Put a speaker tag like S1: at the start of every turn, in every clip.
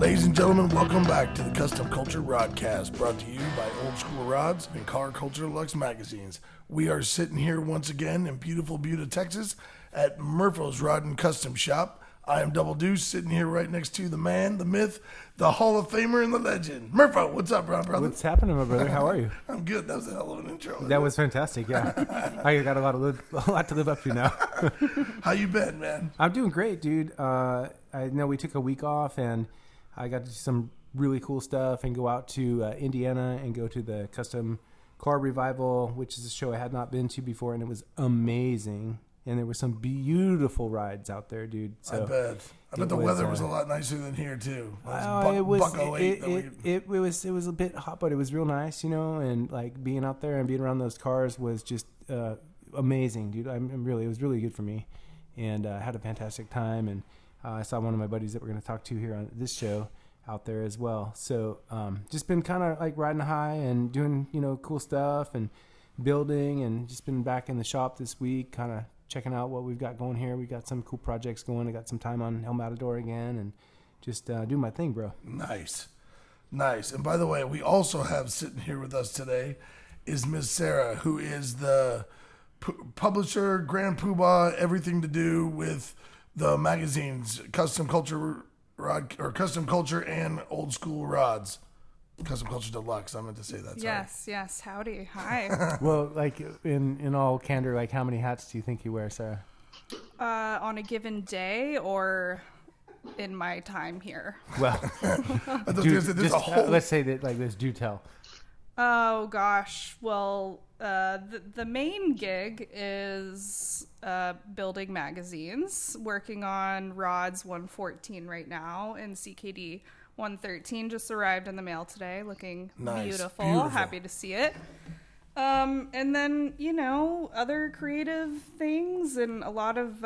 S1: Ladies and gentlemen, welcome back to the Custom Kulture Rodcast, brought to you by Old School Rods and Car Culture Lux magazines. We are sitting here once again in beautiful Buda, Texas, at Murpho's Rod and Custom Shop. I am Double Deuce, sitting here right next to the man, the myth, the Hall of Famer, and the legend. Murpho, what's up, brother?
S2: What's happening, my brother? How are you?
S1: I'm good. That was a hell of an intro.
S2: That was fantastic, yeah. I got a lot to live up to now.
S1: How you been, man?
S2: I'm doing great, dude. I know we took a week off, and I got to do some really cool stuff and go out to Indiana and go to the Custom Car Revival, which is a show I had not been to before, and it was amazing. And there were some beautiful rides out there, dude. So
S1: I bet the weather was a lot nicer than here too.
S2: It was a bit hot, but it was real nice, you know. And like being out there and being around those cars was just amazing, dude. It was really good for me, and I had a fantastic time. And I saw one of my buddies that we're going to talk to here on this show out there as well. So just been kind of like riding high and doing cool stuff and building, and just been back in the shop this week, kind of checking out what we've got going here. We got some cool projects going. I got some time on El Matador again, and just doing my thing, bro.
S1: Nice. And by the way, we also have sitting here with us today is Miss Sarah, who is the publisher, grand poobah, everything to do with the magazines, Custom Kulture Rod, or Custom Kulture and Old School Rods. Custom Kulture Deluxe. I meant to say that.
S3: Yes. Howdy. Hi.
S2: Well, like in all candor, like how many hats do you think you wear, Sarah?
S3: On a given day or in my time here?
S2: Well, let's say that like this. Do tell.
S3: Oh gosh. Well, the main gig is building magazines. Working on Rods 114 right now, and CKD 113 just arrived in the mail today, looking beautiful. Happy to see it. And then, other creative things and a lot of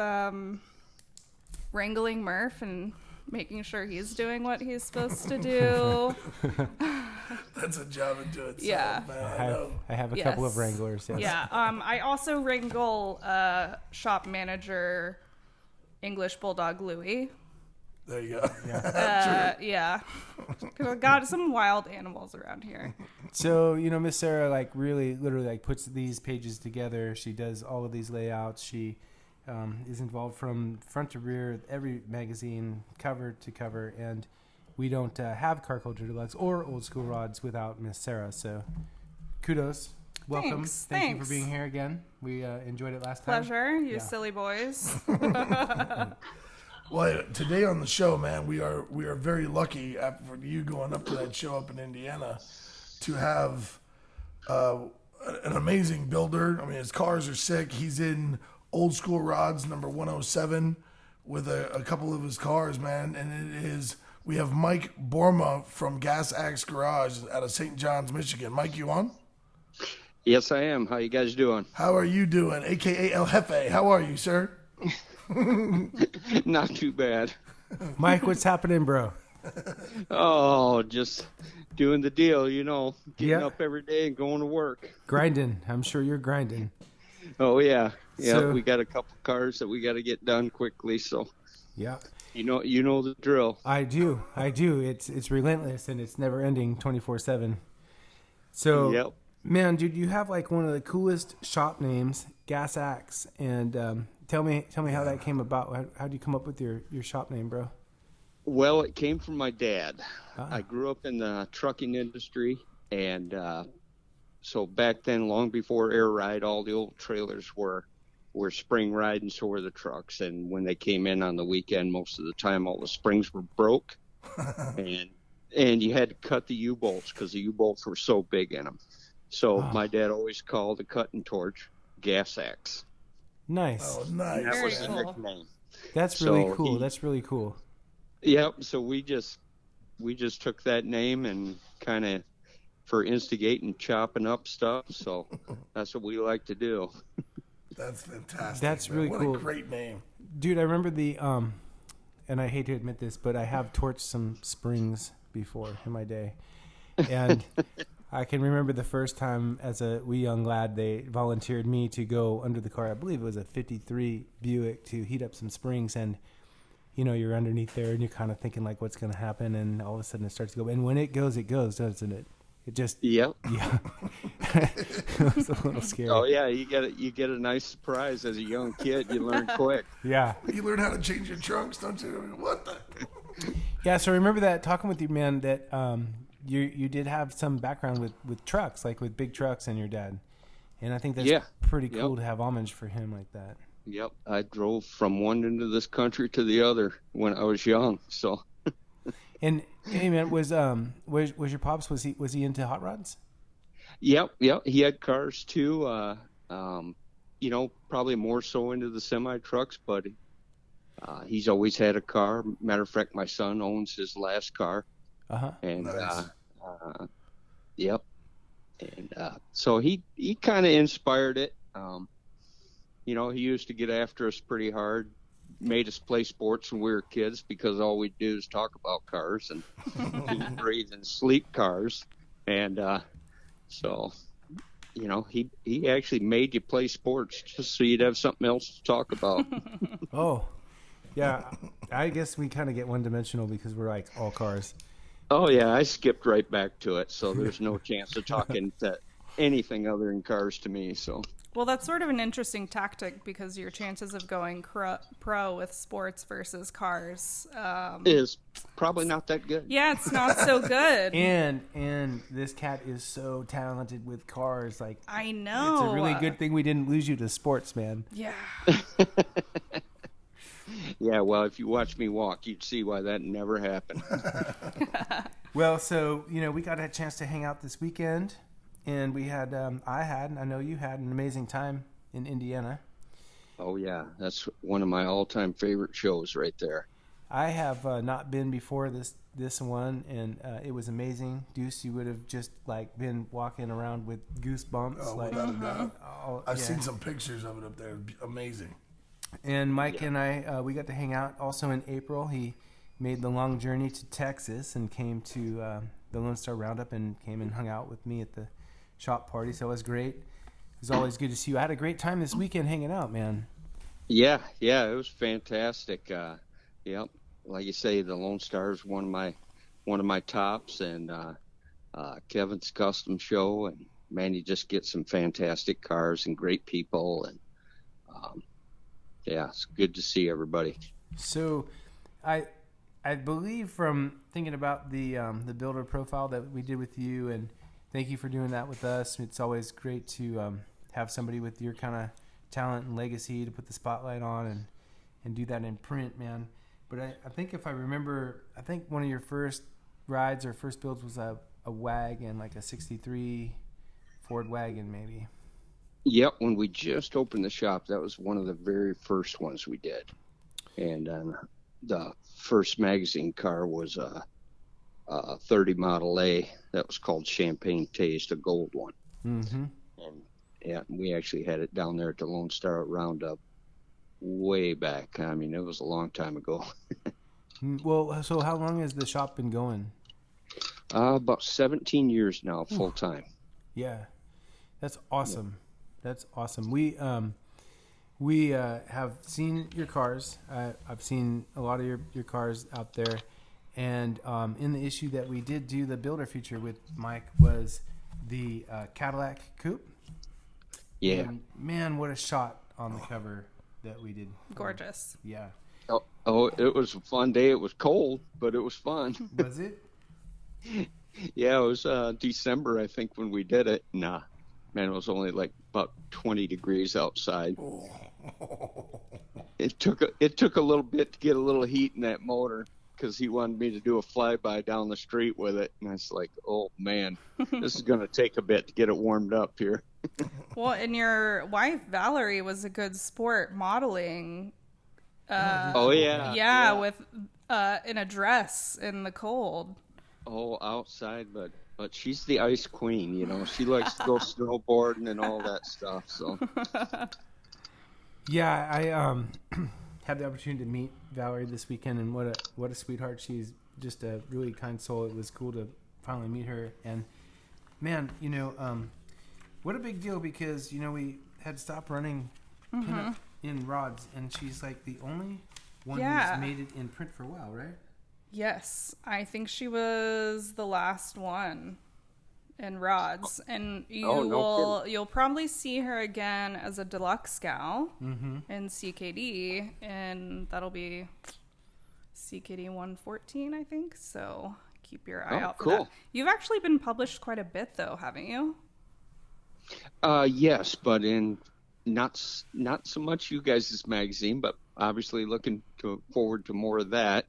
S3: wrangling Murph and making sure he's doing what he's supposed to do.
S1: That's a job into itself,
S3: yeah.
S1: man.
S2: I have a couple of wranglers. Yes.
S3: Yeah. I also wrangle shop manager English Bulldog Louie.
S1: There you go.
S3: Yeah. Got some wild animals around here.
S2: So, Miss Sarah, like really, literally, like puts these pages together. She does all of these layouts. She is involved from front to rear, every magazine, cover to cover. And we don't have Car Culture Deluxe or Old School Rods without Miss Sarah. So, kudos. Welcome. Thank you for being here again. We enjoyed it last time.
S3: Pleasure, you silly boys.
S1: Well, today on the show, man, we are very lucky after you going up to that show up in Indiana to have an amazing builder. I mean, his cars are sick. He's in Old School Rods number 107 with a couple of his cars, man. And we have Mike Boerema from Gas Axe Garage out of St. John's, Michigan. Mike, you on?
S4: Yes, I am. How you guys doing?
S1: How are you doing? AKA El Jefe. How are you, sir?
S4: Not too bad.
S2: Mike, what's happening, bro?
S4: Oh, just doing the deal, getting up every day and going to work.
S2: Grinding. I'm sure you're grinding.
S4: Oh, yeah. Yeah,
S2: So,
S4: we got a couple cars that we got to get done quickly, so.
S2: Yeah.
S4: You know the drill.
S2: I do. It's relentless, and it's never ending 24/7. So,
S4: Yep.
S2: Man, dude, you have like one of the coolest shop names, Gas Axe, and tell me how that came about. How did you come up with your shop name, bro?
S4: Well, it came from my dad.
S2: Ah.
S4: I grew up in the trucking industry, and so back then, long before air ride, all the old trailers were spring ride, and so were the trucks. And when they came in on the weekend, most of the time, all the springs were broke, and you had to cut the U-bolts because the U-bolts were so big in them. So my dad always called the cutting torch Gas Axe.
S2: Nice.
S1: Oh, nice.
S4: That was the
S3: cool.
S4: nickname.
S2: That's really cool. That's really cool.
S4: Yep. So we just took that name and kind of for instigating chopping up stuff. So that's what we like to do.
S1: That's fantastic.
S2: That's
S1: man.
S2: really
S1: what
S2: cool.
S1: What a great name.
S2: Dude, I remember and I hate to admit this, but I have torched some springs before in my day. And I can remember the first time as a wee young lad, they volunteered me to go under the car. I believe it was a 53 Buick to heat up some springs. And you're underneath there and you're kind of thinking like what's going to happen, and all of a sudden it starts to go. And when it goes, doesn't it? It just
S4: Yep.
S2: Yeah. It was a little scary.
S4: Oh yeah, you get a nice surprise as a young kid. You learn quick.
S2: Yeah.
S1: You learn how to change your trunks, don't you? I mean, what the?
S2: Yeah. So I remember that talking with you, man, that you did have some background with trucks, like with big trucks, and your dad, and I think that's pretty cool to have homage for him like that.
S4: Yep, I drove from one end of this country to the other when I was young. So,
S2: and hey, man, was your pops, was he into hot rods?
S4: Yep, he had cars too. Probably more so into the semi trucks, but he's always had a car. Matter of fact, my son owns his last car. And
S1: nice.
S4: Yep, and so he kind of inspired it. He used to get after us pretty hard, made us play sports when we were kids because all we'd do is talk about cars and eat, breathe, and sleep cars. And so, he actually made you play sports just so you'd have something else to talk about.
S2: Oh, yeah. I guess we kind of get one-dimensional because we're like all cars.
S4: Oh, yeah, I skipped right back to it, so there's no chance of talking to anything other than cars to me, so...
S3: Well, that's sort of an interesting tactic because your chances of going pro with sports versus cars
S4: is probably not that good.
S3: Yeah, it's not so good.
S2: And this cat is so talented with cars. Like,
S3: I know.
S2: It's a really good thing we didn't lose you to sports, man.
S3: Yeah.
S4: Yeah, well, if you watch me walk, you'd see why that never happened.
S2: Well, so, we got a chance to hang out this weekend. And we had, I know you had an amazing time in Indiana.
S4: Oh, yeah. That's one of my all-time favorite shows right there.
S2: I have not been before this one, and it was amazing. Deuce, you would have just, been walking around with goosebumps.
S1: Oh, without a doubt. I've seen some pictures of it up there. Amazing.
S2: And Mike and I, we got to hang out also in April. He made the long journey to Texas and came to the Lone Star Roundup and came and hung out with me at the shop party, so it was great. It was always good to see you. I had a great time this weekend hanging out, man.
S4: Yeah, it was fantastic. Yep, like you say, the Lone Star is one of my tops, and Kevin's Custom Show, and man, you just get some fantastic cars and great people, and it's good to see everybody.
S2: So, I believe from thinking about the builder profile that we did with you, and thank you for doing that with us. It's always great to have somebody with your kind of talent and legacy to put the spotlight on and do that in print, man. But I think if I remember, I think one of your first rides or first builds was a wagon, like a 63 Ford wagon maybe.
S4: Yep, when we just opened the shop, that was one of the very first ones we did. And the first magazine car was a 30 Model A that was called Champagne Taste, a gold one.
S2: Mm-hmm.
S4: And we actually had it down there at the Lone Star Roundup way back. I mean, it was a long time ago.
S2: Well, so how long has the shop been going?
S4: About 17 years now, full time.
S2: Yeah, that's awesome. Yeah. That's awesome. We have seen your cars. I've seen a lot of your cars out there. And in the issue that we did do the builder feature with Mike was the Cadillac Coupe.
S4: Yeah.
S2: And man, what a shot on the cover that we did.
S3: Gorgeous.
S2: Yeah.
S4: Oh, it was a fun day. It was cold, but it was fun.
S2: Was it?
S4: Yeah, it was December, I think, when we did it. Nah, man, it was only like about 20 degrees outside.
S1: Oh.
S4: It took a little bit to get a little heat in that motor, because he wanted me to do a flyby down the street with it. And I was like, oh, man, this is going to take a bit to get it warmed up here.
S3: Well, and your wife, Valerie, was a good sport modeling.
S4: Oh, yeah.
S3: Yeah, with in a dress in the cold.
S4: Oh, outside, but she's the ice queen, She likes to go snowboarding and all that stuff, so.
S2: Yeah, I had the opportunity to meet Valerie this weekend, and what a sweetheart. She's just a really kind soul. It was cool to finally meet her, and man, what a big deal, because we had stopped running pinup in rods, and she's like the only one who's made it in print for a while, right?
S3: Yes, I think she was the last one in rods, and you'll probably see her again as a deluxe gal in CKD, and that'll be CKD 114, I think. So keep your eye out for that. You've actually been published quite a bit, though, haven't you?
S4: Yes, but in not so much you guys' magazine, but obviously looking forward to more of that.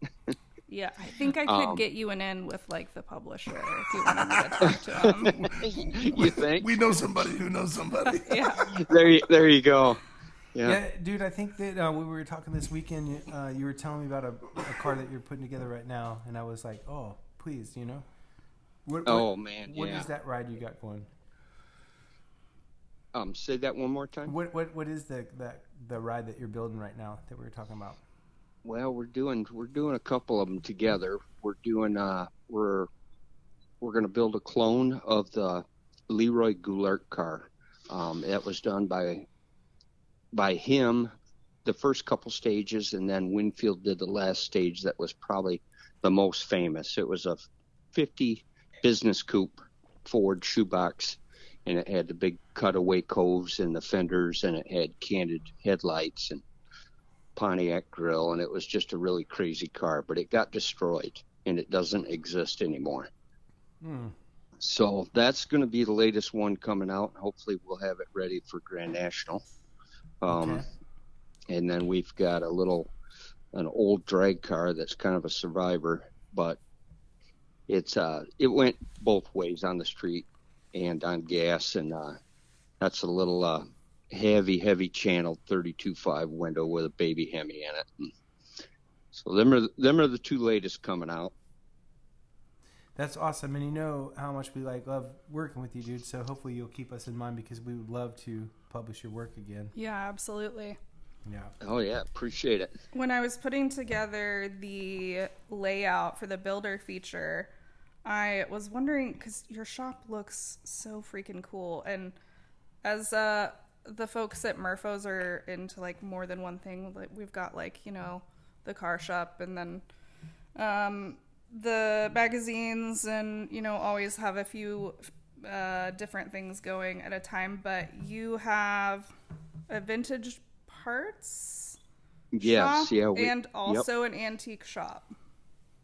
S3: Yeah, I think I could get you an in with like the publisher if you wanted me to talk to him.
S4: You think?
S1: We know somebody who knows somebody.
S3: Yeah.
S4: There you go.
S2: Yeah, dude, I think that when we were talking this weekend, you were telling me about a car that you're putting together right now, and I was like, oh, please, you know? What is that ride you got going?
S4: Say that one more time.
S2: What is the ride that you're building right now that we were talking about?
S4: Well, we're doing a couple of them together. We're doing we're going to build a clone of the Leroy Goulart car. That was done by him the first couple stages, and then Winfield did the last stage that was probably the most famous. It was a 50 business coupe Ford shoebox, and it had the big cutaway coves and the fenders, and it had canted headlights and Pontiac grill, and it was just a really crazy car, but it got destroyed and it doesn't exist anymore. So that's going to be the latest one coming out. Hopefully we'll have it ready for Grand National. And then we've got an old drag car that's kind of a survivor, but it went both ways, on the street and on gas, and that's a little heavy channel 32.5 window with a baby Hemi in it. And so them are the two latest coming out.
S2: That's awesome, and you know how much we love working with you, dude. So hopefully you'll keep us in mind, because we would love to publish your work again.
S3: Yeah, absolutely.
S2: Yeah.
S4: Oh yeah, appreciate it.
S3: When I was putting together the layout for the builder feature, I was wondering, because your shop looks so freaking cool, and as the folks at Murpho's are into like more than one thing. Like we've got like, you know, the car shop, and then the magazines, and you know, always have a few different things going at a time. But you have a vintage parts shop, and also an antique shop.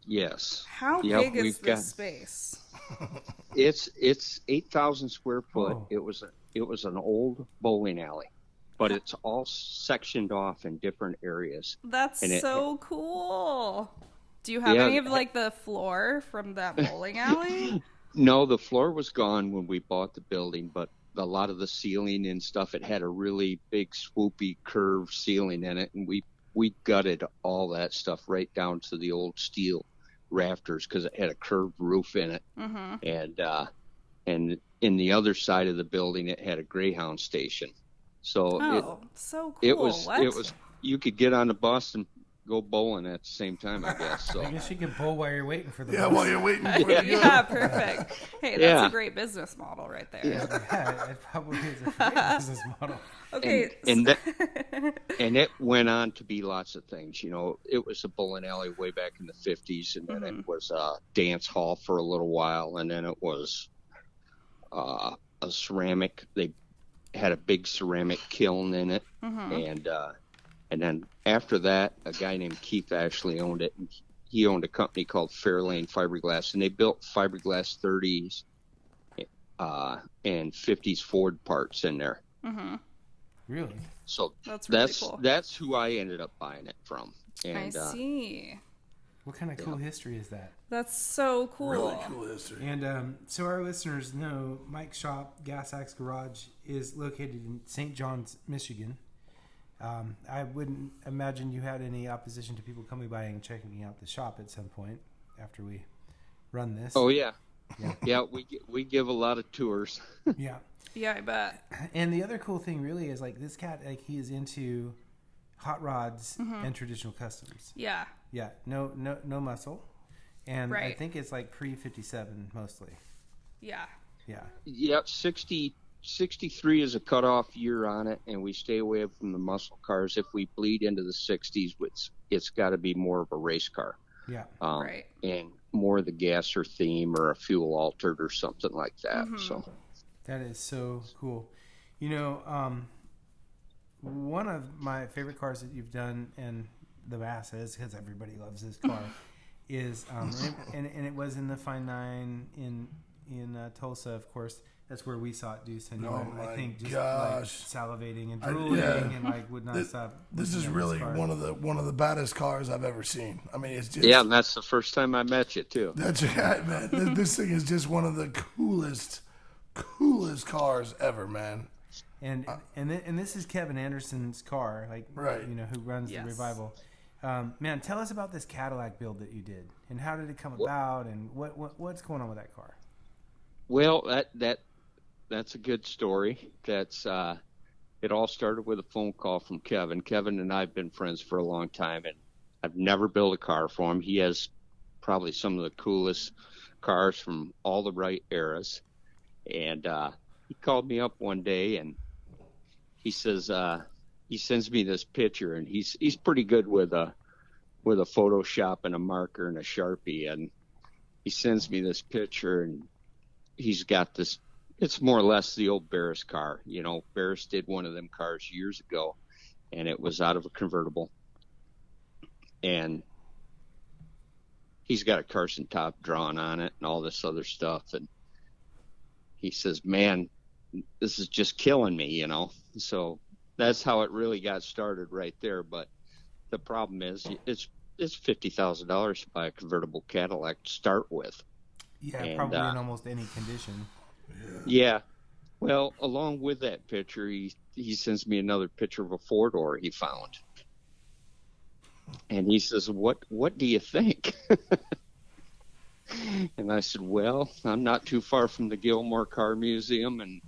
S4: Yes.
S3: How big is this space?
S4: It's 8,000 square foot.
S2: Oh.
S4: It was an old bowling alley, but it's all sectioned off in different areas.
S3: That's so cool. Do you have any of like the floor from that bowling alley?
S4: No, the floor was gone when we bought the building, but a lot of the ceiling and stuff, it had a really big swoopy curved ceiling in it, and we gutted all that stuff right down to the old steel rafters, because it had a curved roof in it. And in the other side of the building, it had a Greyhound station. So
S3: so cool.
S4: It was you could get on the bus and go bowling at the same time, I guess. So
S2: I guess you can bowl while you're waiting for the
S1: Yeah,
S2: bus.
S1: while you're waiting for it.
S3: Yeah, perfect. Hey, that's a great business model right there.
S2: Yeah, it probably is a great business model.
S3: Okay.
S4: And it went on to be lots of things. You know, it was a bowling alley way back in the 50s, and then it was a dance hall for a little while, and then it was a ceramic. They had a big ceramic kiln in it, and then after that, a guy named Keith Ashley owned it. And he owned a company called Fairlane Fiberglass, and they built fiberglass 30s and 50s Ford parts in there.
S2: Really?
S4: So
S3: that's really cool.
S4: That's who I ended up buying it from. And,
S3: I see.
S2: What kind of cool history is that?
S3: That's so cool.
S1: Really cool history.
S2: And so our listeners know Mike's shop, Gas Axe Garage, is located in St. John's, Michigan. I wouldn't imagine you had any opposition to people coming by and checking out the shop at some point after we run this.
S4: Oh yeah. Yeah, we give a lot of tours.
S2: Yeah.
S3: Yeah, I bet.
S2: And the other cool thing really is like this cat, like he is into hot rods and traditional customs.
S3: Yeah.
S2: Yeah. No muscle. And I
S3: Right.
S2: think it's like pre-57 mostly.
S3: Yeah.
S2: Yeah.
S4: Yep, 60 63 is a cutoff year on it, and we stay away from the muscle cars. If we bleed into the 60s, it's got to be more of a race car.
S2: Yeah.
S3: Right.
S4: And more of the gasser theme or a fuel altered or something like that.
S3: Mm-hmm.
S4: So
S2: that is so cool. You know, one of my favorite cars that you've done, and the masses, because everybody loves this car, is and it was in the Fine Nine in Tulsa, of course. That's where we saw it, Deuce. And I think just like salivating and drooling and like would not stop.
S1: This is really one of the baddest cars I've ever seen. I mean, it's just
S4: and that's the first time I met you too.
S1: That's right, man. This thing is just one of the coolest cars ever, man.
S2: And this is Kevin Anderson's car, like
S1: right.
S2: You know, who runs the Revival. Man, tell us about this Cadillac build that you did, and how did it come about, and what's going on with that car?
S4: Well, that's a good story. That's it all started with a phone call from Kevin. Kevin and I have been friends for a long time, and I've never built a car for him. He has probably some of the coolest cars from all the right eras. And he called me up one day, and he says he sends me this picture, and he's pretty good with a Photoshop and a marker and a Sharpie, and he sends me this picture, and he's got this. It's more or less the old Barris car. You know, Barris did one of them cars years ago, and it was out of a convertible. And he's got a Carson top drawn on it and all this other stuff. And he says, man, this is just killing me, you know. So that's how it really got started right there. But the problem is it's $50,000 to buy a convertible Cadillac to start with.
S2: Yeah, and, probably in almost any condition.
S4: Yeah. Well, along with that picture, he sends me another picture of a four-door he found. And he says, what do you think? And I said, well, I'm not too far from the Gilmore Car Museum, and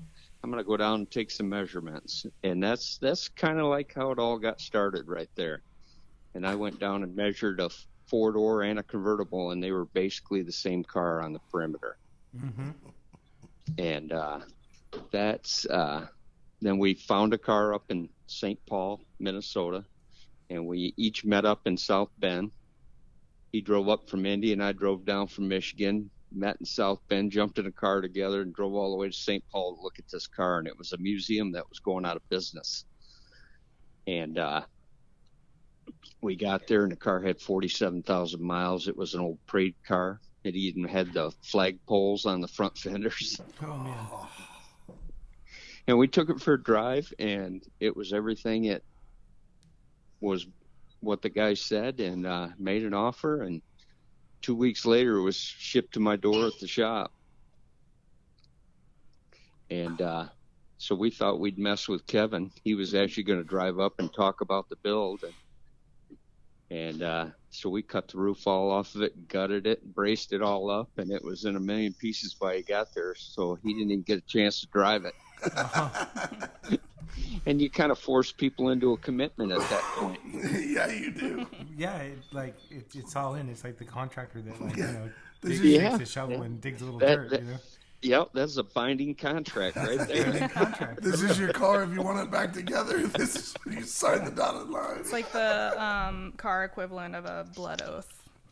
S4: I'm going to go down and take some measurements. And that's kind of like how it all got started right there. And I went down and measured a four-door and a convertible, and they were basically the same car on the perimeter.
S2: Mm-hmm.
S4: And then we found a car up in St. Paul, Minnesota, and we each met up in South Bend. He drove up from Indy, and I drove down from Michigan, met in South Bend, jumped in a car together, and drove all the way to St. Paul to look at this car. And it was a museum that was going out of business. And we got there, and the car had 47,000 miles. It was an old parade car. It even had the flag poles on the front fenders.
S2: Oh, man.
S4: And we took it for a drive, and it was everything it was what the guy said, and made an offer. And 2 weeks later, it was shipped to my door at the shop. And so we thought we'd mess with Kevin. He was actually going to drive up and talk about the build. And so we cut the roof all off of it, gutted it, braced it all up, and it was in a million pieces by he got there, so he didn't even get a chance to drive it. Uh-huh. And you kind of force people into a commitment at that point.
S1: Yeah, you do.
S2: Yeah, it's all in. It's like the contractor that, like, you know, takes a shovel and digs a little dirt, you know?
S4: Yep, that's a binding contract right there.
S1: This is your car if you want it back together. This is when you sign the dotted line.
S3: It's like the car equivalent of a blood oath.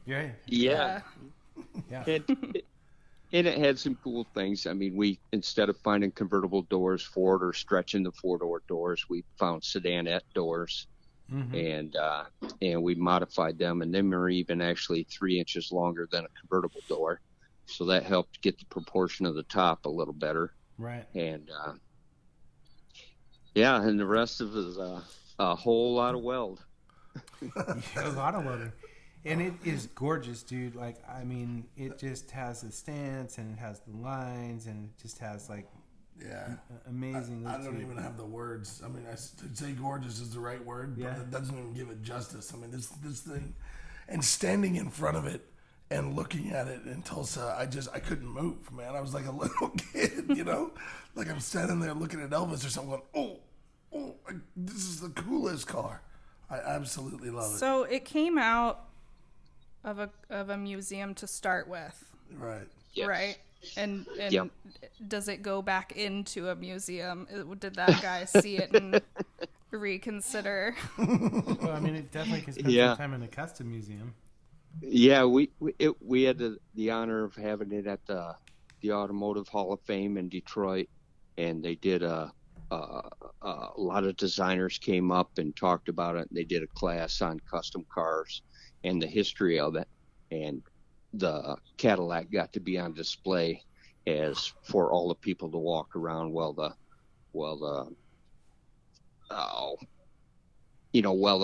S2: Yeah.
S4: And it had some cool things. I mean, we, instead of finding convertible doors for it or stretching the four-door doors, we found sedanette doors. Mm-hmm. And we modified them, and them are even actually 3 inches longer than a convertible door. So that helped get the proportion of the top a little better.
S2: Right.
S4: And, and the rest of it is a whole lot of weld.
S2: A lot of welding. And it is gorgeous, dude. Like, I mean, it just has the stance, and it has the lines, and it just has, like, amazing.
S1: I don't even have the words. I mean, to say gorgeous is the right word, but it doesn't even give it justice. I mean, this thing, and standing in front of it, and looking at it in Tulsa, I couldn't move, man. I was like a little kid, you know? Like I'm standing there looking at Elvis or something going, this is the coolest car. I absolutely love it.
S3: So it came out of a museum to start with.
S1: Right.
S4: Yes.
S3: Right. And
S4: Yep.
S3: does it go back into a museum? Did that guy see it and reconsider?
S2: Well, I mean, it definitely can spend
S4: Yeah.
S2: some time in the custom museum.
S4: Yeah, we had the honor of having it at the Automotive Hall of Fame in Detroit, and they did a lot of designers came up and talked about it. And they did a class on custom cars and the history of it, and the Cadillac got to be on display as for all the people to walk around while the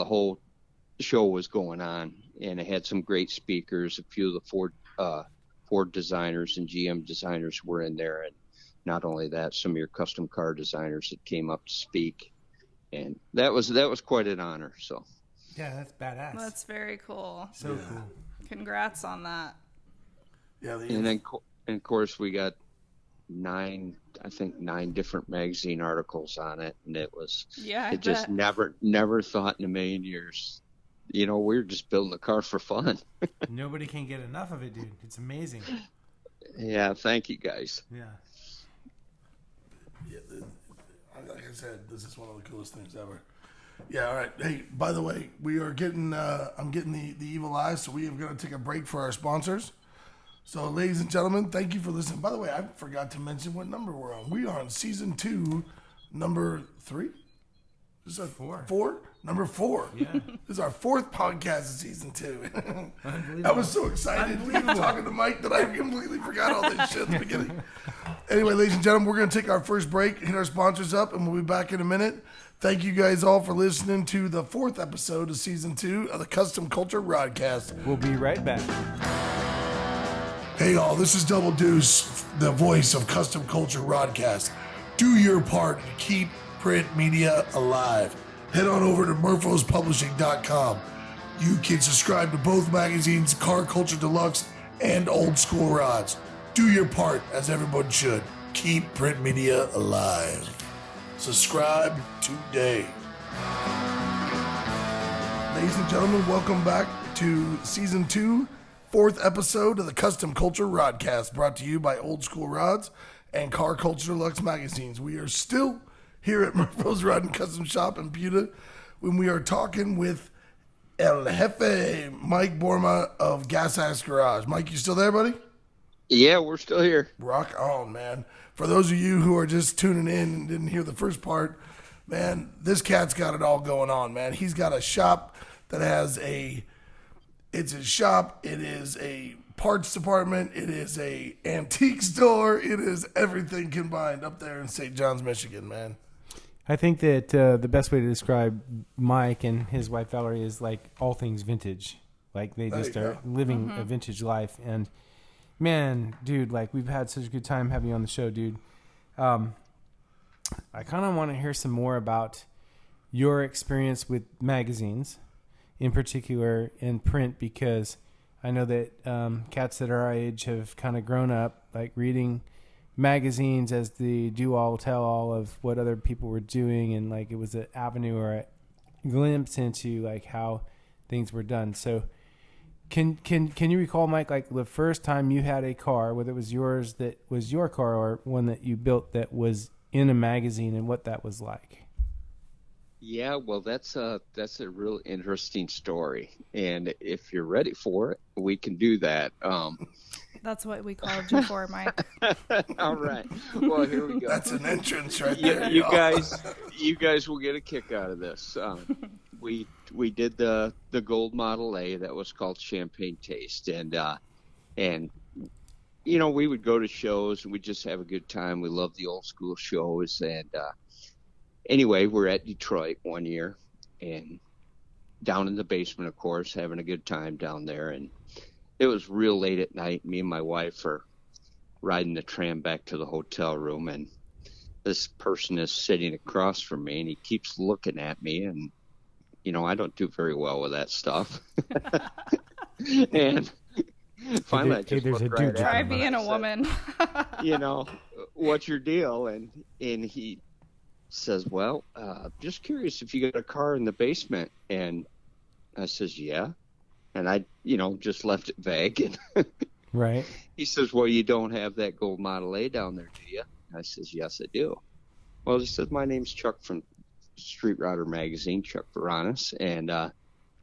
S4: whole show was going on. And it had some great speakers. A few of the Ford designers and GM designers were in there, and not only that, some of your custom car designers that came up to speak, and that was quite an honor. So
S2: Yeah, that's badass.
S3: That's very cool.
S2: So cool.
S3: Congrats on that.
S1: Yeah,
S4: and then and of course we got 9 different magazine articles on it, and it just never thought in a million years. We were just building a car for fun.
S2: Nobody can get enough of it, dude. It's amazing.
S4: Yeah, thank you guys.
S2: Yeah.
S1: Like I said, this is one of the coolest things ever. Yeah, all right. Hey, by the way, we are getting, I'm getting the evil eye, so we are going to take a break for our sponsors. So, ladies and gentlemen, thank you for listening. By the way, I forgot to mention what number we're on. We are on season 2, number 3? This is our 4? Number 4.
S2: Yeah.
S1: This is our 4th podcast of season 2. I was so excited talking to Mike that I completely forgot all this shit at the beginning. Anyway, ladies and gentlemen, we're going to take our first break, hit our sponsors up, and we'll be back in a minute. Thank you guys all for listening to the 4th episode of season 2 of the Custom Kulture Rodcast.
S2: We'll be right back.
S1: Hey all, this is Double Deuce, the voice of Custom Kulture Rodcast. Do your part and keep print media alive. Head on over to murphospublishing.com. You can subscribe to both magazines, Car Culture Deluxe and Old School Rods. Do your part, as everyone should. Keep print media alive. Subscribe today. Ladies and gentlemen, welcome back to Season 2, 4th episode of the Custom Kulture Rodcast, brought to you by Old School Rods and Car Culture Deluxe magazines. We are still here at Murpho's Rod and Custom Shop in Buda when we are talking with El Jefe, Mike Boerema of Gas Ass Garage. Mike, you still there, buddy?
S4: Yeah, we're still here.
S1: Rock on, man. For those of you who are just tuning in and didn't hear the first part, man, this cat's got it all going on, man. He's got a shop that has it's his shop, it is a parts department, it is a antique store, it is everything combined up there in St. John's, Michigan, man.
S2: I think that the best way to describe Mike and his wife Valerie is like all things vintage. Like they just are living a vintage life. And man, dude, like we've had such a good time having you on the show, dude. I kind of want to hear some more about your experience with magazines, in particular in print, because I know that cats that are our age have kind of grown up like reading magazines as the do-all tell-all of what other people were doing, and like it was an avenue or a glimpse into like how things were done. So can you recall, Mike, like the first time you had a car, whether it was yours that was your car or one that you built that was in a magazine, and what that was like?
S4: Yeah, well, that's a real interesting story, and if you're ready for it, we can do that.
S3: That's what we called you for, Mike.
S4: All right. Well, here we go.
S1: That's an entrance right there.
S4: You guys will get a kick out of this. We did the gold Model A that was called Champagne Taste, and we would go to shows and we'd just have a good time. We loved the old school shows, and anyway, we're at Detroit one year and down in the basement, of course, having a good time down there, and it was real late at night. Me and my wife are riding the tram back to the hotel room, and this person is sitting across from me, and he keeps looking at me, and I don't do very well with that stuff. And finally, I just looked right at him.
S3: Try being a woman.
S4: What's your deal? And he says, well, just curious if you got a car in the basement. And I says, yeah. And I, just left it vague.
S2: Right.
S4: He says, well, you don't have that gold Model A down there, do you? I says, yes, I do. Well, he says, my name's Chuck from Street Rodder Magazine, Chuck Veranis, and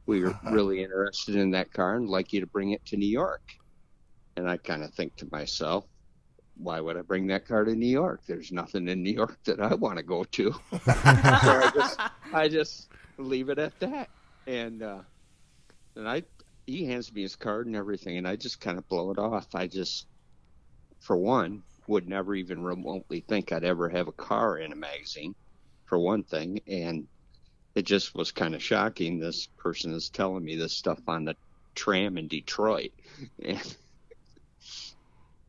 S4: we were really interested in that car and like you to bring it to New York. And I kind of think to myself, why would I bring that car to New York? There's nothing in New York that I want to go to. So I just leave it at that. And he hands me his card and everything, and I just kind of blow it off. I just, for one, would never even remotely think I'd ever have a car in a magazine, for one thing. And it just was kind of shocking. This person is telling me this stuff on the tram in Detroit. And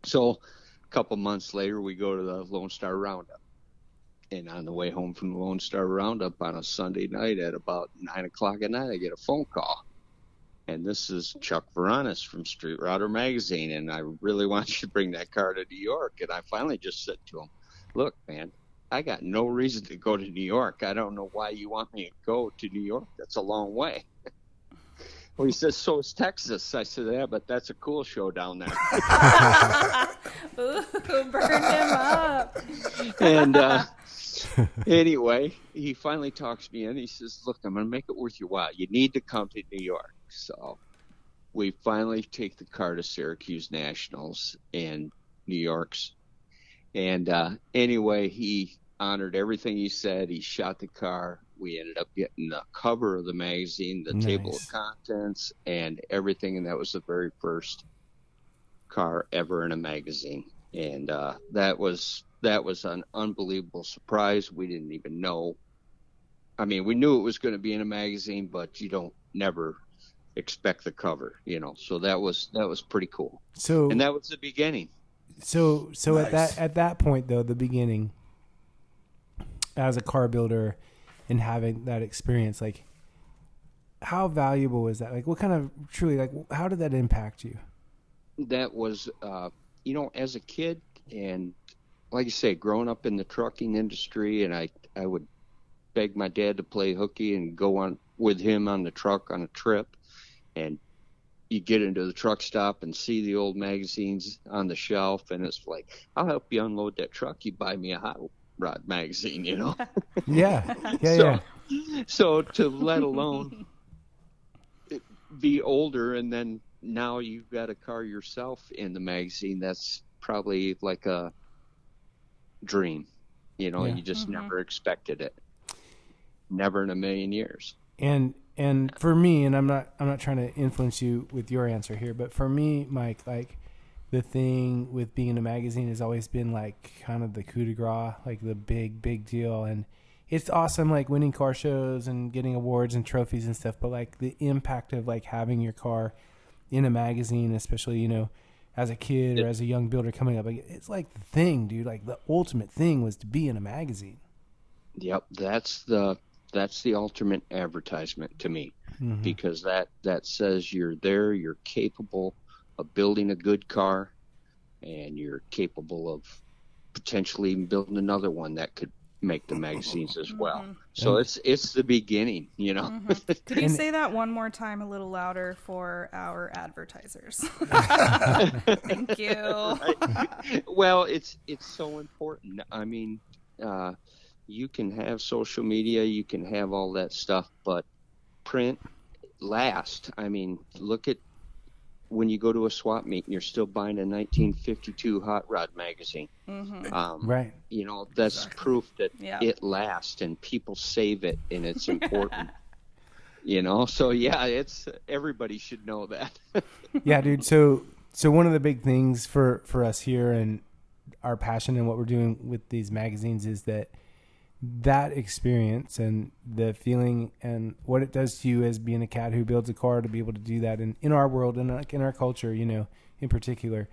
S4: so a couple months later, we go to the Lone Star Roundup. And on the way home from the Lone Star Roundup on a Sunday night at about 9 o'clock at night, I get a phone call. And this is Chuck Veranis from Street Rodder Magazine, and I really want you to bring that car to New York. And I finally just said to him, look, man, I got no reason to go to New York. I don't know why you want me to go to New York. That's a long way. Well, he says, so is Texas. I said, yeah, but that's a cool show down there.
S3: Ooh, burned him up.
S4: And anyway, he finally talks me in. He says, look, I'm going to make it worth your while. You need to come to New York. So we finally take the car to Syracuse Nationals in New York's. And anyway, he honored everything he said. He shot the car. We ended up getting the cover of the magazine, the table of contents, and everything. And that was the very first car ever in a magazine. And that was an unbelievable surprise. We didn't even know. I mean, we knew it was going to be in a magazine, but you don't never expect the cover, you know. So that was pretty cool. And that was the beginning.
S2: So
S1: Nice.
S2: at that point though, the beginning, as a car builder and having that experience, like how valuable is that? Like what kind of truly, like how did that impact you?
S4: That was, you know, as a kid, and like you say, growing up in the trucking industry, and I would beg my dad to play hooky and go on with him on the truck on a trip, and you get into the truck stop and see the old magazines on the shelf, and it's like, I'll help you unload that truck. You buy me a hot rod magazine, you know?
S2: Yeah.
S4: So to let alone be older, and then now you've got a car yourself in the magazine, that's probably like a dream. You know, you just never expected it. Never in a million years.
S2: And for me, and I'm not trying to influence you with your answer here, but for me, Mike, like the thing with being in a magazine has always been like kind of the coup de grace, like the big deal. And it's awesome, like winning car shows and getting awards and trophies and stuff. But like the impact of like having your car in a magazine, especially, you know, as a kid or as a young builder coming up, like it's like the thing, dude. Like the ultimate thing was to be in a magazine.
S4: Yep, that's the ultimate advertisement to me, because that says you're there, you're capable of building a good car, and you're capable of potentially even building another one that could make the magazines as well. So it's the beginning, you know.
S3: Could you say that one more time a little louder for our advertisers? Thank you.
S4: Right. Well, it's so important. I mean, you can have social media, you can have all that stuff, but print last. I mean, look at when you go to a swap meet and you're still buying a 1952 Hot Rod magazine.
S2: Right.
S4: You know, that's proof that it lasts and people save it, and it's important. You know, so yeah, it's everybody should know that.
S2: Yeah, dude. So one of the big things for us here and our passion and what we're doing with these magazines is that experience and the feeling and what it does to you as being a cat who builds a car to be able to do that in our world and like in our culture, you know, in particular,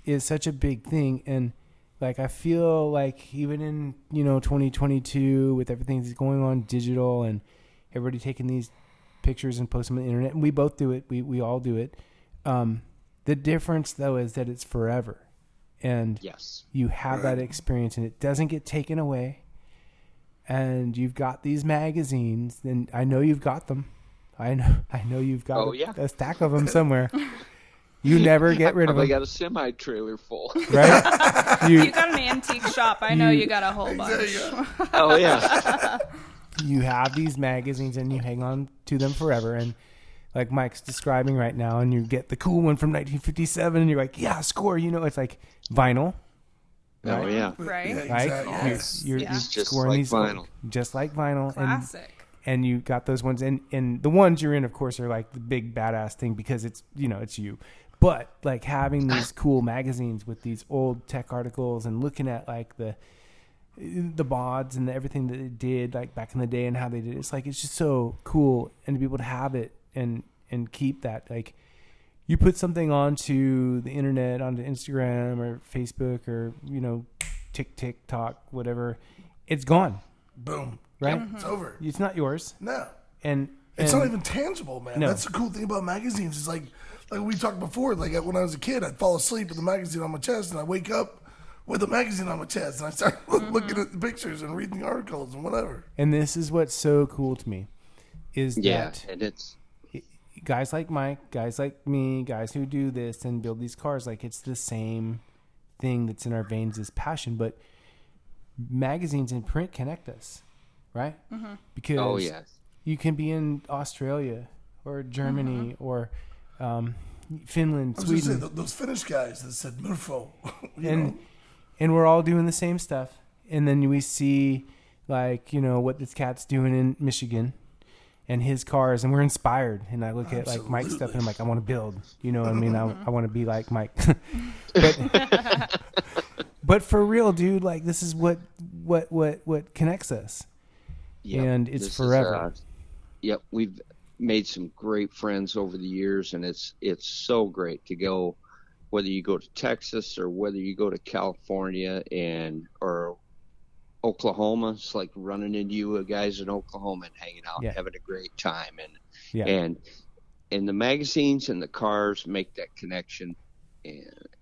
S2: is such a big thing. And like, I feel like even in, you know, 2022 with everything that's going on digital and everybody taking these pictures and posting them on the internet, and we both do it. We all do it. The difference though is that it's forever. And you have that experience and it doesn't get taken away. And you've got these magazines, and I know you've got them. I know you've got a stack of them somewhere. You never get rid of them.
S4: I got a semi trailer full.
S2: Right?
S3: You got an antique shop. I know you got a whole bunch.
S4: Oh yeah.
S2: You have these magazines and you hang on to them forever. And like Mike's describing right now, and you get the cool one from 1957, and you're like, yeah, score. You know, it's like vinyl.
S4: Right? Oh yeah.
S3: Right.
S1: Yeah,
S2: Right?
S1: exactly. Yes.
S2: You're
S4: just
S2: scoring
S4: like
S2: these
S4: vinyl.
S2: just like vinyl.
S3: Classic.
S2: And you got those ones, and the ones you're in, of course, are like the big badass thing because it's, you know, it's you. But like having these cool magazines with these old tech articles and looking at like the mods and everything that it did like back in the day and how they did it, it's like it's just so cool, and to be able to have it and keep that. Like you put something onto the internet, onto Instagram or Facebook or, you know, TikTok, whatever, it's gone.
S1: Boom.
S2: Right?
S1: It's over.
S2: It's not yours.
S1: No.
S2: And
S1: It's not even tangible, man.
S2: No.
S1: That's the cool thing about magazines. It's like we talked before, like when I was a kid, I'd fall asleep with the magazine on my chest, and I wake up with the magazine on my chest, and I start looking at the pictures and reading the articles and whatever.
S2: And this is what's so cool to me is that
S4: and it's
S2: guys like Mike, guys like me, guys who do this and build these cars, like it's the same thing that's in our veins as passion, but magazines and print connect us, right? Because you can be in Australia or Germany or Finland,
S1: I was going to
S2: Sweden.
S1: say, those Finnish guys that said Murpho.
S2: And we're all doing the same stuff. And then we see, like, you know, what this cat's doing in Michigan and his cars, and we're inspired. And I look at, like, Mike's stuff, and I'm like, I want to build. You know what I mean? I want to be like Mike. But for real, dude, like, this is what connects us.
S4: Yep,
S2: and it's forever.
S4: Yep, we've made some great friends over the years, and it's so great to go, whether you go to Texas or whether you go to California or Oklahoma. It's like running into you guys in Oklahoma and hanging out and having a great time. And the magazines and the cars make that connection,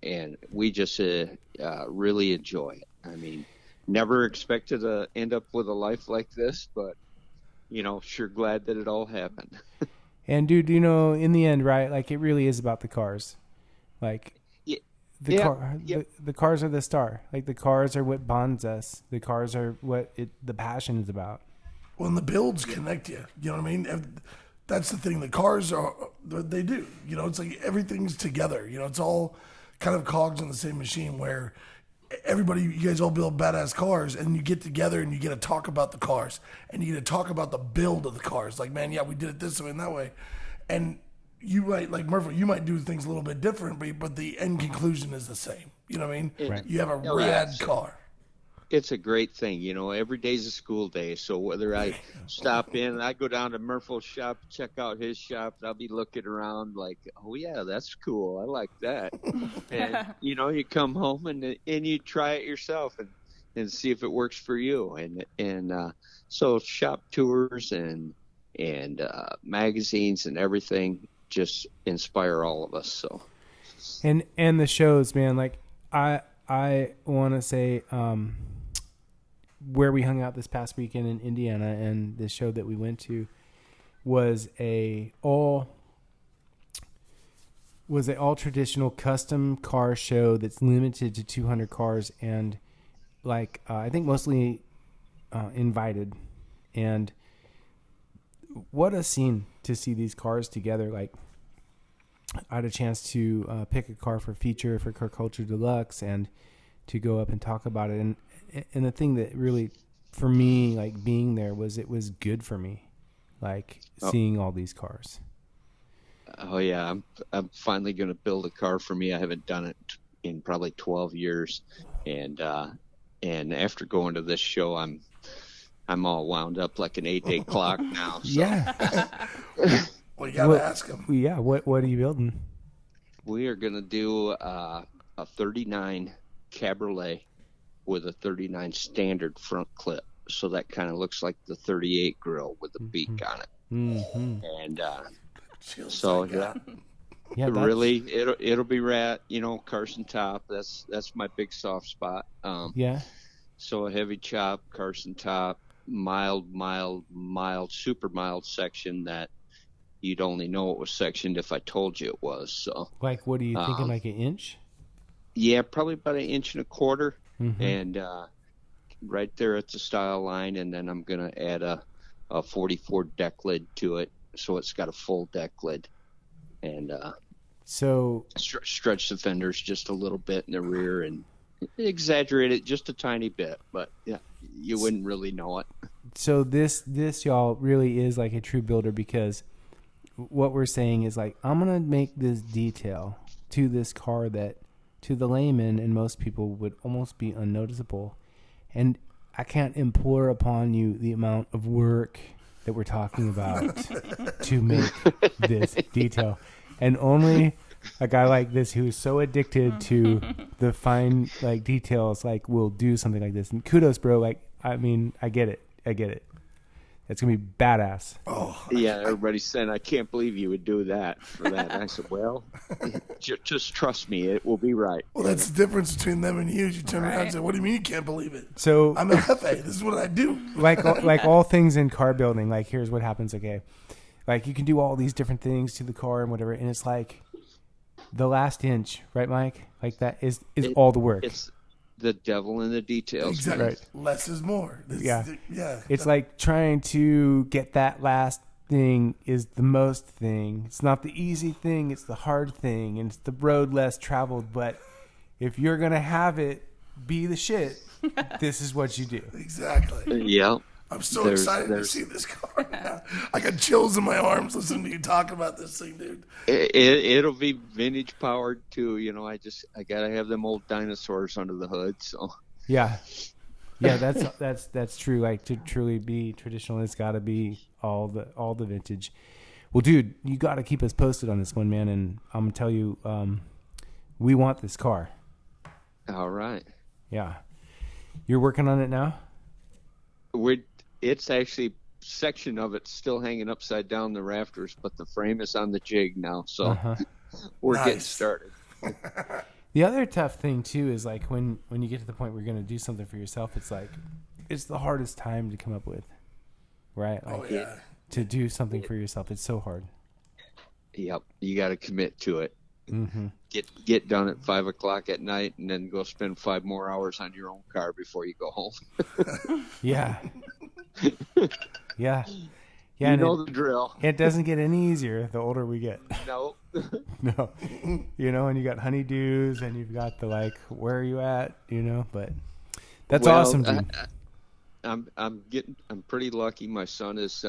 S4: and we just really enjoy it. I mean, never expected to end up with a life like this, but you know, sure glad that it all happened.
S2: And dude, you know, in the end, right? Like it really is about the cars. Like the cars are the star. Like the cars are what bonds us. The cars are what the passion is about.
S1: Well, and the builds connect you. You know what I mean? That's the thing. The cars they do. You know, it's like everything's together. You know, it's all kind of cogs in the same machine where you guys all build badass cars, and you get together and you get to talk about the cars, and you get to talk about the build of the cars. Like, man, yeah, we did it this way and that way. And you might, like Murpho, you might do things a little bit different, but the end conclusion is the same. You know what I mean?
S2: Right.
S1: You have a rad car.
S4: It's a great thing. You know, every day's a school day. So whether I stop in, I go down to Murpho's shop, check out his shop, and I'll be looking around like, oh, yeah, that's cool. I like that. And, you know, you come home and you try it yourself and see if it works for you. And so shop tours and magazines and everything just inspire all of us. So
S2: and the shows, man, like I want to say where we hung out this past weekend in Indiana, and the show that we went to was a all traditional custom car show that's limited to 200 cars, and like I think mostly invited. And what a scene to see these cars together. Like I had a chance to pick a car for feature for Car Culture Deluxe and to go up and talk about it. And the thing that really, for me, like being there it was good for me, like seeing all these cars.
S4: Oh yeah, I'm finally going to build a car for me. I haven't done it in probably 12 years, and after going to this show, I'm all wound up like an 8-day clock now. So.
S2: Yeah.
S1: Well, you gotta ask him.
S2: Yeah. What are you building?
S4: We are gonna do a 39 Cabriolet with a 39 standard front clip, so that kind of looks like the 38 grill with the beak on it.
S2: Mm-hmm.
S4: And so
S2: yeah,
S4: really it'll be rad. You know, Carson top. That's my big soft spot.
S2: Yeah.
S4: So a heavy chop, Carson top, mild, super mild section that you'd only know it was sectioned if I told you it was. So,
S2: Like, what are you thinking? Like an inch?
S4: Yeah, probably about 1.25 inches,
S2: Mm-hmm.
S4: and right there at the style line, and then I'm gonna add a 44 deck lid to it, so it's got a full deck lid, and
S2: So
S4: stretch the fenders just a little bit in the rear and exaggerate it just a tiny bit, but yeah, you wouldn't really know it.
S2: So this y'all really is like a true builder, because what we're saying is like, I'm gonna make this detail to this car that to the layman and most people would almost be unnoticeable, and I can't implore upon you the amount of work that we're talking about to make this detail, and only a guy like this who's so addicted to the fine like details like will do something like this. And kudos, bro. Like, I mean, I get it. It's gonna be badass.
S4: Oh yeah, everybody's saying, I can't believe you would do that for that. And I said, well, just trust me, it will be right.
S1: Well, that's the difference between them and you. You turn around and say, what do you mean you can't believe it?
S2: So
S1: I'm a Jefe. This is what I do.
S2: like all things in car building, like here's what happens. Okay, like you can do all these different things to the car and whatever, and it's like the last inch, right, Mike? Like that is all the work.
S4: It's the devil in the details.
S1: Exactly.
S2: Right.
S1: Less is more.
S2: Yeah.
S1: Yeah.
S2: It's like trying to get that last thing is the most thing. It's not the easy thing. It's the hard thing. And it's the road less traveled. But if you're going to have it be the shit, this is what you do.
S1: Exactly.
S4: Yeah.
S1: I'm so excited to see this car now. I got chills in my arms listening to you talk about this thing, dude.
S4: It'll be vintage powered too. You know, I gotta have them old dinosaurs under the hood. So
S2: yeah, that's true. Like to truly be traditional, it's got to be all the vintage. Well, dude, you got to keep us posted on this one, man. And I'm gonna tell you, we want this car.
S4: All right.
S2: Yeah, you're working on it now.
S4: It's actually section of it's still hanging upside down the rafters, but the frame is on the jig now, so we're getting started.
S2: The other tough thing too is like when you get to the point where you're going to do something for yourself, it's like it's the hardest time to come up with, right? Like, to do something for yourself, it's so hard.
S4: Yep, you got to commit to it.
S2: Mm-hmm.
S4: Get done at 5:00 at night, and then go spend 5 more hours on your own car before you go home.
S2: Yeah.
S4: You know the drill.
S2: It doesn't get any easier the older we get.
S4: No.
S2: No. You know, and you got honeydews, and you've got the like, where are you at? You know, but that's awesome, dude.
S4: I'm pretty lucky. My son is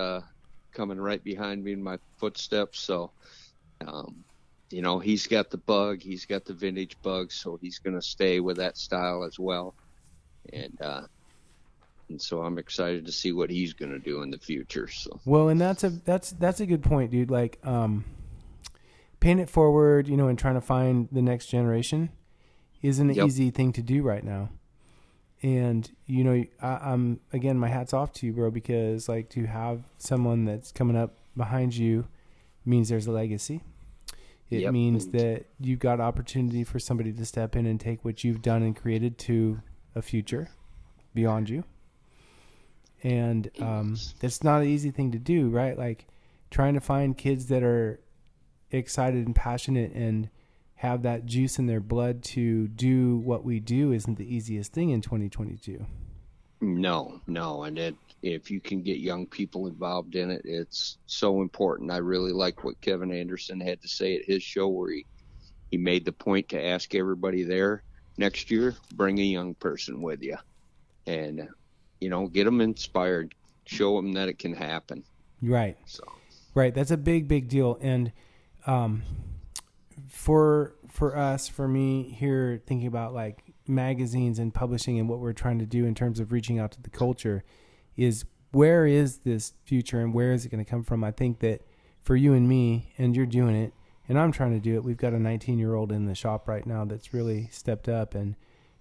S4: coming right behind me in my footsteps, so you know, he's got the bug, he's got the vintage bug, so he's going to stay with that style as well. And so I'm excited to see what he's going to do in the future. So
S2: well, and that's a good point, dude. Like, paying it forward, you know, and trying to find the next generation isn't an easy thing to do right now. And you know, I'm again, my hat's off to you, bro, because like to have someone that's coming up behind you means there's a legacy. It means that you've got opportunity for somebody to step in and take what you've done and created to a future beyond you. And that's not an easy thing to do, right? Like trying to find kids that are excited and passionate and have that juice in their blood to do what we do isn't the easiest thing in 2022. No.
S4: And if you can get young people involved in it, it's so important. I really like what Kevin Anderson had to say at his show, where he made the point to ask everybody there, next year, bring a young person with you. And, you know, get them inspired, show them that it can happen.
S2: Right. Right. That's a big, big deal. And for us, for me here, thinking about like magazines and publishing and what we're trying to do in terms of reaching out to the culture is, where is this future and where is it going to come from? I think that for you and me, and you're doing it and I'm trying to do it, we've got a 19-year-old in the shop right now that's really stepped up and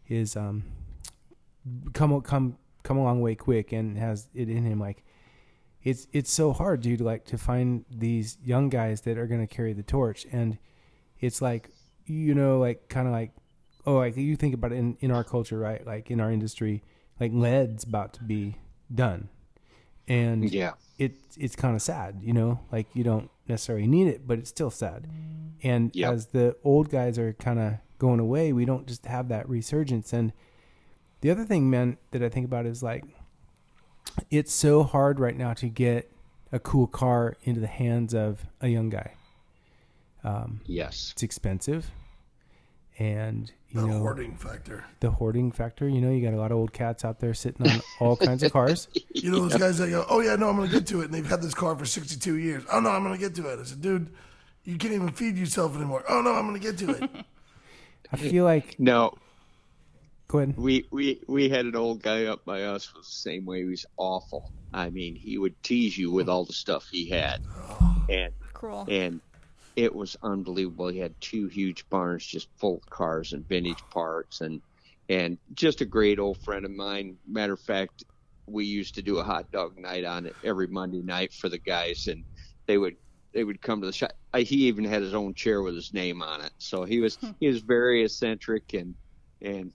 S2: is come a long way quick and has it in him. Like it's so hard, dude, like to find these young guys that are going to carry the torch. And it's like, you know, like kind of like, oh, like you think about it in our culture, right? Like in our industry, like lead's about to be done. And
S4: yeah,
S2: it's kind of sad, you know, like you don't necessarily need it, but it's still sad. And
S4: yep.
S2: as the old guys are kind of going away, we don't just have that resurgence. And the other thing, man, that I think about is like, it's so hard right now to get a cool car into the hands of a young guy.
S4: Yes.
S2: It's expensive. And, you know, the hoarding factor, you know, you got a lot of old cats out there sitting on all kinds of cars.
S1: You know, those guys that go, oh, yeah, no, I'm going to get to it. And they've had this car for 62 years. Oh, no, I'm going to get to it. I said, dude, you can't even feed yourself anymore. Oh, no, I'm going to get to it.
S2: I feel like.
S4: No.
S2: Go ahead.
S4: We had an old guy up by us was the same way. He was awful. I mean, he would tease you with all the stuff he had. And
S3: Cruel.
S4: And it was unbelievable. He had 2 huge barns just full of cars and vintage parts and just a great old friend of mine. Matter of fact, we used to do a hot dog night on it every Monday night for the guys, and they would come to the shop. He even had his own chair with his name on it. So he was very eccentric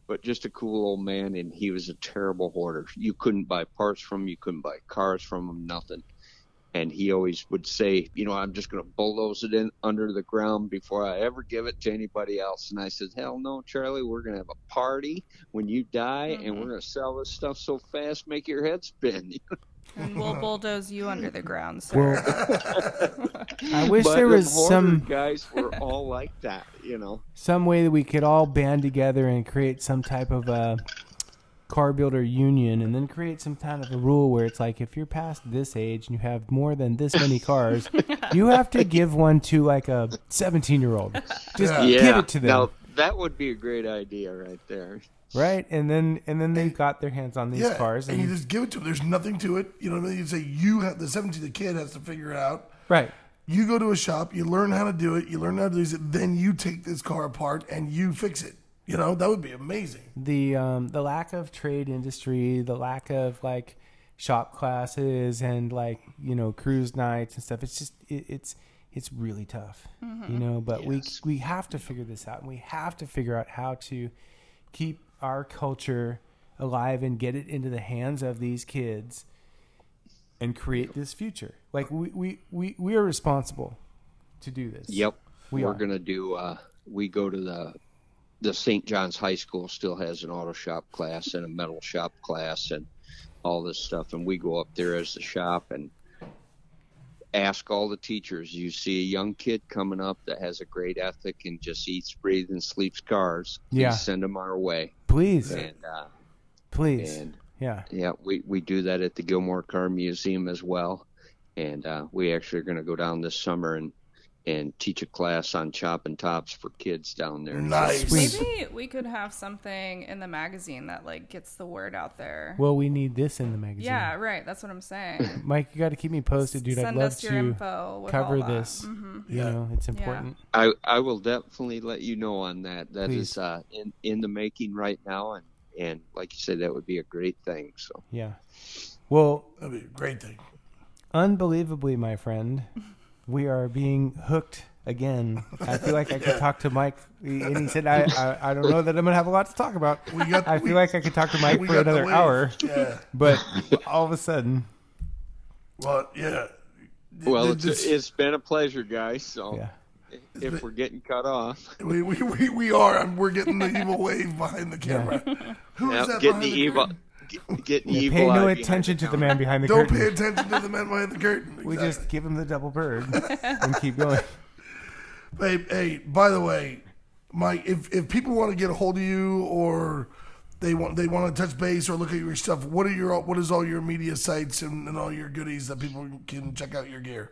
S4: but just a cool old man, and he was a terrible hoarder. You couldn't buy parts from him, you couldn't buy cars from him, nothing. And he always would say, you know, I'm just going to bulldoze it in under the ground before I ever give it to anybody else. And I said, hell no, Charlie, we're going to have a party when you die, and we're going to sell this stuff so fast, make your head spin.
S3: And we'll bulldoze you under the ground, sir.
S2: Well, I wish there was some
S4: guys were all like that, you know.
S2: Some way that we could all band together and create some type of a car builder union, and then create some kind of a rule where it's like, if you're past this age and you have more than this many cars, you have to give one to like a 17-year-old. Just give it to them.
S4: Now, that would be a great idea right there.
S2: Right, and then they got their hands on these cars,
S1: and you just give it to them. There's nothing to it. You know what I mean? You say you have the 17. The kid has to figure it out.
S2: Right.
S1: You go to a shop. You learn how to do it. You learn how to do it. Then you take this car apart and you fix it. You know, that would be amazing.
S2: The lack of trade industry, the lack of like shop classes and like, you know, cruise nights and stuff. It's just it's really tough. You know. But we have to figure this out, and we have to figure out how to keep our culture alive and get it into the hands of these kids and create this future. Like we are responsible to do this.
S4: Yep.
S2: We're
S4: going to do, we go to the St. John's High School still has an auto shop class and a metal shop class and all this stuff. And we go up there as the shop and ask all the teachers, you see a young kid coming up that has a great ethic and just eats, breathes, and sleeps cars, send them our way.
S2: Please.
S4: And,
S2: please.
S4: And,
S2: yeah,
S4: we do that at the Gilmore Car Museum as well. And we actually are going to go down this summer and teach a class on chopping tops for kids down there.
S1: Nice.
S3: Maybe we could have something in the magazine that like gets the word out there.
S2: Well, we need this in the magazine.
S3: Yeah, right. That's what I'm saying.
S2: Mike, you got to keep me posted, dude. I'd love to cover this.
S3: Mm-hmm.
S2: You know, it's important.
S4: I will definitely let you know on that. That
S2: Please.
S4: Is in the making right now, and like you said, that would be a great thing. So
S2: yeah. Well,
S1: that'd be a great thing.
S2: Unbelievably, my friend, we are being hooked again. I feel like I could talk to Mike, and he said, I don't know that I'm going to have a lot to talk about. I feel like I could talk to Mike for another hour.
S1: Yeah.
S2: But all of a sudden.
S1: Well, yeah.
S4: Well, it's been a pleasure, guys. So
S2: yeah.
S4: If we're getting cut off.
S1: We are. We're getting the evil wave behind the camera.
S4: Yeah.
S1: Who is that
S4: getting
S1: behind
S4: the evil? Getting evil.
S2: Pay no attention to the man behind the curtain.
S1: Don't pay attention to the man behind the curtain. Exactly.
S2: We just give him the double bird and keep going.
S1: Hey, by the way, Mike, if people want to get a hold of you or they want to touch base or look at your stuff, what is all your media sites and all your goodies that people can check out your gear?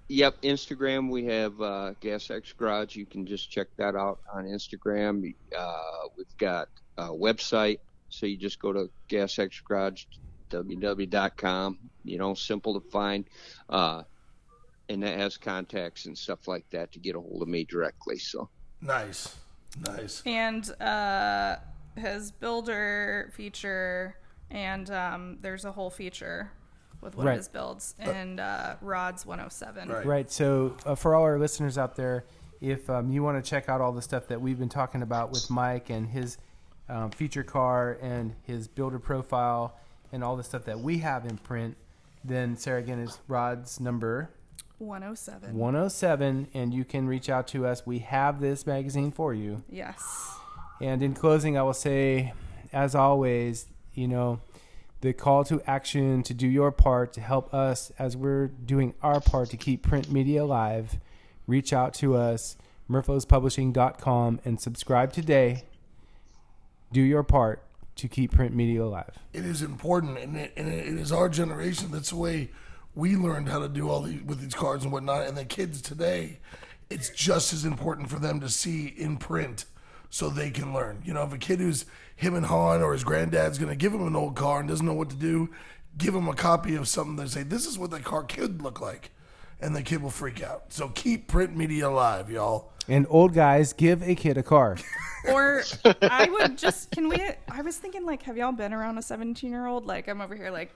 S4: Yep, Instagram, we have Gas X Garage. You can just check that out on Instagram. We've got a website, so you just go to Gas X Garage, www.com. You know, simple to find. And that has contacts and stuff like that to get a hold of me directly. So
S1: nice.
S3: And his builder feature, and there's a whole feature with one of his builds, and Rods 107.
S2: Right. So for all our listeners out there, if you want to check out all the stuff that we've been talking about with Mike and his feature car and his builder profile and all the stuff that we have in print, then Sarah, again, is Rod's number
S3: 107.
S2: 107, and you can reach out to us. We have this magazine for you.
S3: Yes.
S2: And in closing, I will say, as always, the call to action to do your part to help us as we're doing our part to keep print media alive. Reach out to us, murphospublishing.com, and subscribe today. Do your part to keep print media alive.
S1: It is important, and it is our generation. That's the way we learned how to do all these with these cards and whatnot. And the kids today, it's just as important for them to see in print so they can learn. If a kid who's him and Han or his granddad's going to give him an old car and doesn't know what to do, give him a copy of something that say, this is what the car could look like. And the kid will freak out. So keep print media alive, y'all.
S2: And old guys, give a kid a car.
S3: Or I would just, I was thinking, have y'all been around a 17-year-old? I'm over here,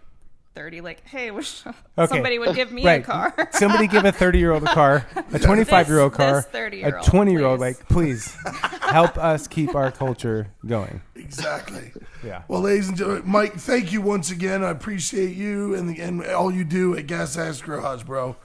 S3: 30, hey, wish somebody would give me a car.
S2: Somebody give a 30-year-old a car, a 25-year-old car,
S3: this 30-year-old,
S2: a 20-year-old. Please help us keep our culture going.
S1: Exactly.
S2: Yeah.
S1: Well, ladies and gentlemen, Mike, thank you once again. I appreciate you and all you do at Gas Ass Garage, bro.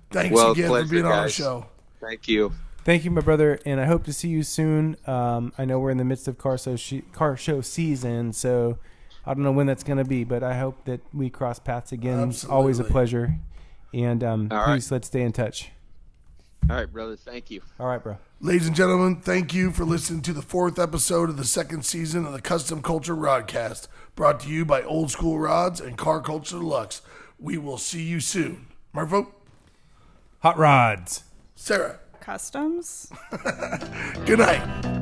S1: Thanks again for being on our show.
S4: Thank you.
S2: Thank you, my brother, and I hope to see you soon. I know we're in the midst of car show season, so I don't know when that's going to be, but I hope that we cross paths again.
S1: Absolutely.
S2: Always a pleasure. And please, let's stay in touch.
S4: All right, brother. Thank you.
S2: All right, bro.
S1: Ladies and gentlemen, thank you for listening to the 4th episode of the 2nd season of the Custom Kulture Rodcast, brought to you by Old School Rods and Car Culture Deluxe. We will see you soon. Murpho?
S2: Hot rods.
S1: Sarah?
S3: Customs?
S1: Good night.